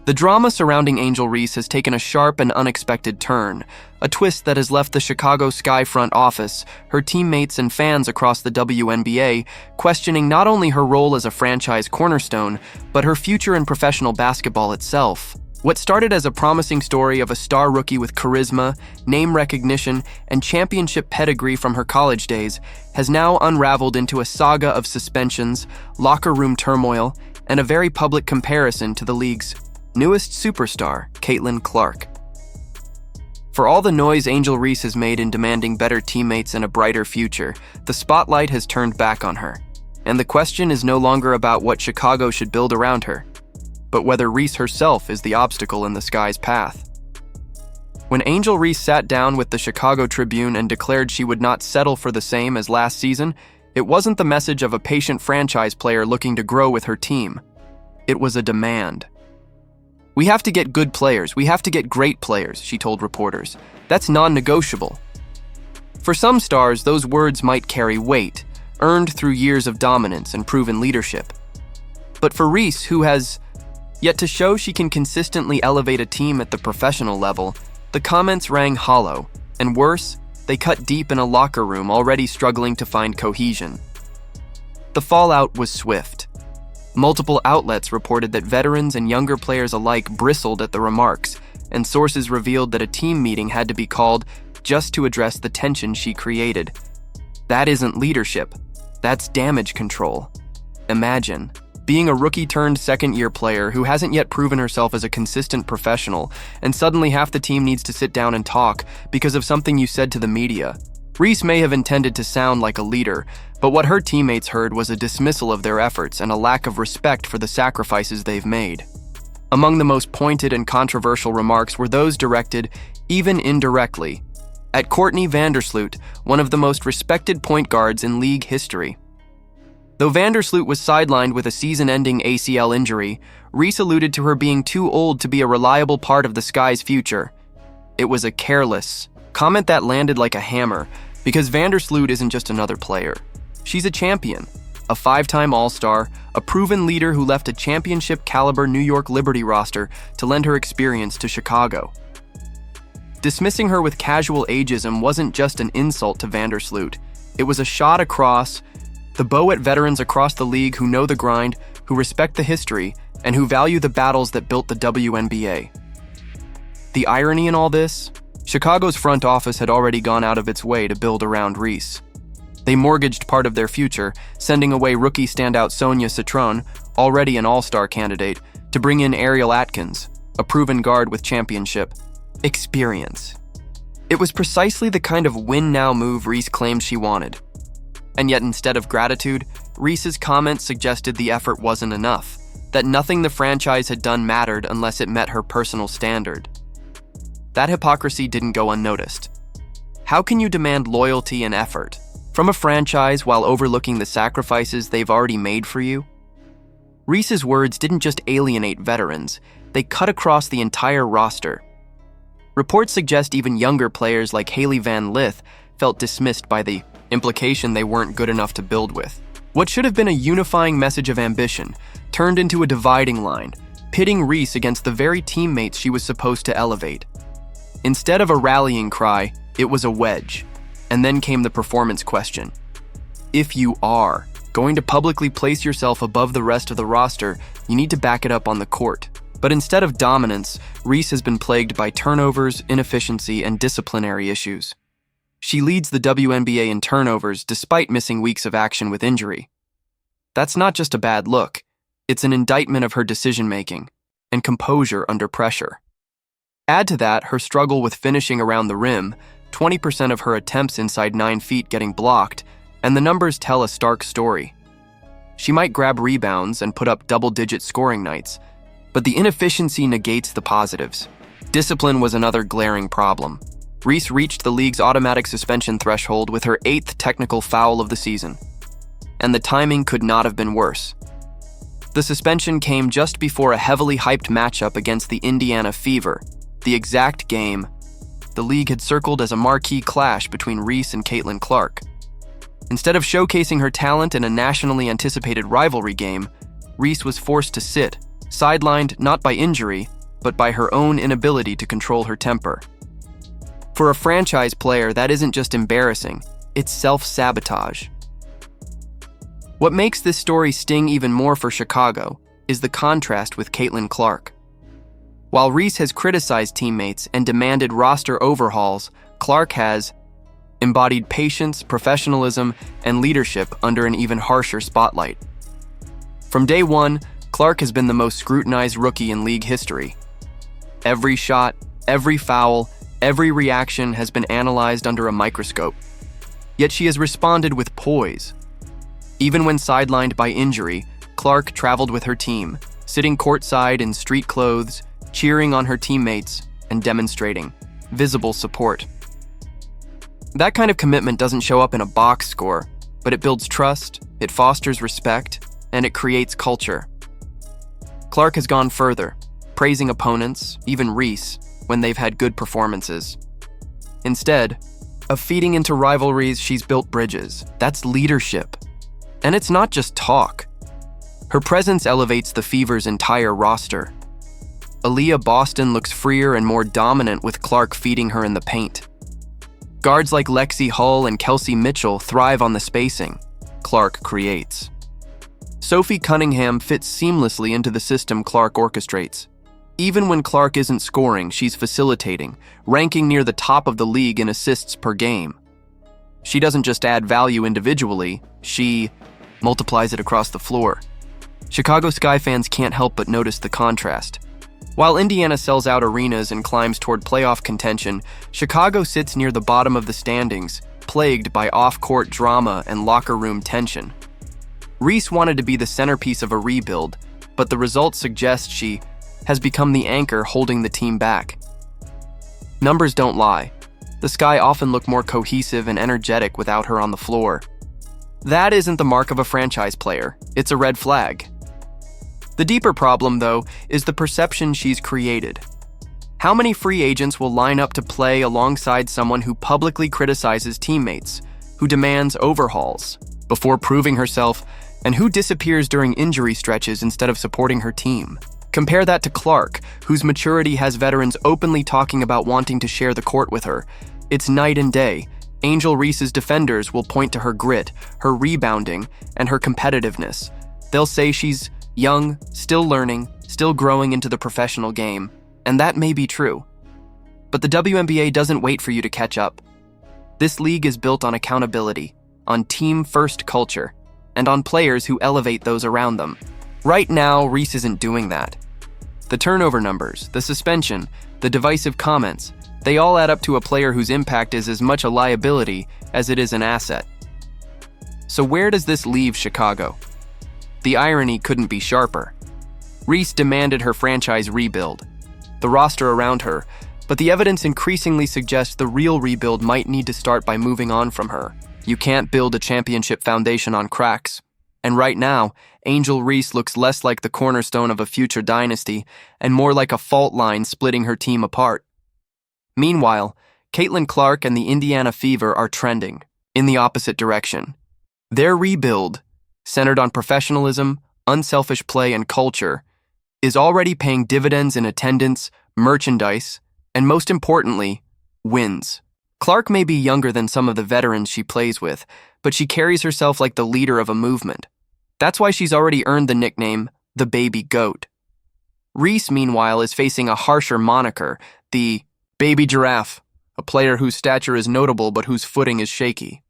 The drama surrounding Angel Reese has taken a sharp and unexpected turn, a twist that has left the Chicago Sky front office, her teammates and fans across the WNBA questioning not only her role as a franchise cornerstone, but her future in professional basketball itself. What started as a promising story of a star rookie with charisma, name recognition, and championship pedigree from her college days has now unraveled into a saga of suspensions, locker room turmoil, and a very public comparison to the league's newest superstar, Caitlin Clark. For all the noise Angel Reese has made in demanding better teammates and a brighter future, the spotlight has turned back on her. And the question is no longer about what Chicago should build around her, but whether Reese herself is the obstacle in the Sky's path. When Angel Reese sat down with the Chicago Tribune and declared she would not settle for the same as last season, it wasn't the message of a patient franchise player looking to grow with her team. It was a demand. "We have to get good players. We have to get great players," she told reporters. "That's non-negotiable." For some stars, those words might carry weight, earned through years of dominance and proven leadership. But for Reese, who has yet to show she can consistently elevate a team at the professional level, the comments rang hollow, and worse, they cut deep in a locker room already struggling to find cohesion. The fallout was swift. Multiple outlets reported that veterans and younger players alike bristled at the remarks, and sources revealed that a team meeting had to be called just to address the tension she created. That isn't leadership. That's damage control. Imagine being a rookie-turned-second-year player who hasn't yet proven herself as a consistent professional, and suddenly half the team needs to sit down and talk because of something you said to the media. Reese may have intended to sound like a leader, but what her teammates heard was a dismissal of their efforts and a lack of respect for the sacrifices they've made. Among the most pointed and controversial remarks were those directed, even indirectly, at Courtney Vandersloot, one of the most respected point guards in league history. Though Vandersloot was sidelined with a season-ending ACL injury, Reese alluded to her being too old to be a reliable part of the Sky's future. It was a careless comment that landed like a hammer, because Vandersloot isn't just another player. She's a champion, a 5-time All-Star, a proven leader who left a championship-caliber New York Liberty roster to lend her experience to Chicago. Dismissing her with casual ageism wasn't just an insult to Vandersloot. It was a shot across the bow at veterans across the league who know the grind, who respect the history, and who value the battles that built the WNBA. The irony in all this? Chicago's front office had already gone out of its way to build around Reese. They mortgaged part of their future, sending away rookie standout Sonia Citron, already an all-star candidate, to bring in Ariel Atkins, a proven guard with championship experience. It was precisely the kind of win-now move Reese claimed she wanted. And yet instead of gratitude, Reese's comments suggested the effort wasn't enough, that nothing the franchise had done mattered unless it met her personal standard. That hypocrisy didn't go unnoticed. How can you demand loyalty and effort from a franchise while overlooking the sacrifices they've already made for you? Reese's words didn't just alienate veterans, they cut across the entire roster. Reports suggest even younger players like Hailey Van Lith felt dismissed by the implication they weren't good enough to build with. What should have been a unifying message of ambition turned into a dividing line, pitting Reese against the very teammates she was supposed to elevate. Instead of a rallying cry, it was a wedge. And then came the performance question. If you are going to publicly place yourself above the rest of the roster, you need to back it up on the court. But instead of dominance, Reese has been plagued by turnovers, inefficiency, and disciplinary issues. She leads the WNBA in turnovers despite missing weeks of action with injury. That's not just a bad look, it's an indictment of her decision-making and composure under pressure. Add to that her struggle with finishing around the rim, 20% of her attempts inside 9 feet getting blocked, and the numbers tell a stark story. She might grab rebounds and put up double-digit scoring nights, but the inefficiency negates the positives. Discipline was another glaring problem. Reese reached the league's automatic suspension threshold with her 8th technical foul of the season. And the timing could not have been worse. The suspension came just before a heavily hyped matchup against the Indiana Fever, the exact game the league had circled as a marquee clash between Reese and Caitlin Clark. Instead of showcasing her talent in a nationally anticipated rivalry game, Reese was forced to sit, sidelined not by injury, but by her own inability to control her temper. For a franchise player, that isn't just embarrassing, it's self-sabotage. What makes this story sting even more for Chicago is the contrast with Caitlin Clark. While Reese has criticized teammates and demanded roster overhauls, Clark has embodied patience, professionalism, and leadership under an even harsher spotlight. From day one, Clark has been the most scrutinized rookie in league history. Every shot, every foul, every reaction has been analyzed under a microscope. Yet she has responded with poise. Even when sidelined by injury, Clark traveled with her team, sitting courtside in street clothes, cheering on her teammates, and demonstrating visible support. That kind of commitment doesn't show up in a box score, but it builds trust, it fosters respect, and it creates culture. Clark has gone further, praising opponents, even Reese, when they've had good performances. Instead of feeding into rivalries, she's built bridges. That's leadership. And it's not just talk. Her presence elevates the Fever's entire roster. Aaliyah Boston looks freer and more dominant with Clark feeding her in the paint. Guards like Lexi Hull and Kelsey Mitchell thrive on the spacing Clark creates. Sophie Cunningham fits seamlessly into the system Clark orchestrates. Even when Clark isn't scoring, she's facilitating, ranking near the top of the league in assists per game. She doesn't just add value individually, she multiplies it across the floor. Chicago Sky fans can't help but notice the contrast. While Indiana sells out arenas and climbs toward playoff contention, Chicago sits near the bottom of the standings, plagued by off-court drama and locker room tension. Reese wanted to be the centerpiece of a rebuild, but the results suggest she has become the anchor holding the team back. Numbers don't lie. The Sky often look more cohesive and energetic without her on the floor. That isn't the mark of a franchise player, it's a red flag. The deeper problem, though, is the perception she's created. How many free agents will line up to play alongside someone who publicly criticizes teammates, who demands overhauls before proving herself, and who disappears during injury stretches instead of supporting her team? Compare that to Clark, whose maturity has veterans openly talking about wanting to share the court with her. It's night and day. Angel Reese's defenders will point to her grit, her rebounding, and her competitiveness. They'll say she's young, still learning, still growing into the professional game, and that may be true. But the WNBA doesn't wait for you to catch up. This league is built on accountability, on team-first culture, and on players who elevate those around them. Right now, Reese isn't doing that. The turnover numbers, the suspension, the divisive comments, they all add up to a player whose impact is as much a liability as it is an asset. So where does this leave Chicago? The irony couldn't be sharper. Reese demanded her franchise rebuild, the roster around her, but the evidence increasingly suggests the real rebuild might need to start by moving on from her. You can't build a championship foundation on cracks. And right now, Angel Reese looks less like the cornerstone of a future dynasty and more like a fault line splitting her team apart. Meanwhile, Caitlin Clark and the Indiana Fever are trending in the opposite direction. Their rebuild, centered on professionalism, unselfish play, and culture, is already paying dividends in attendance, merchandise, and most importantly, wins. Clark may be younger than some of the veterans she plays with, but she carries herself like the leader of a movement. That's why she's already earned the nickname, the Baby Goat. Reese, meanwhile, is facing a harsher moniker, the Baby Giraffe, a player whose stature is notable but whose footing is shaky.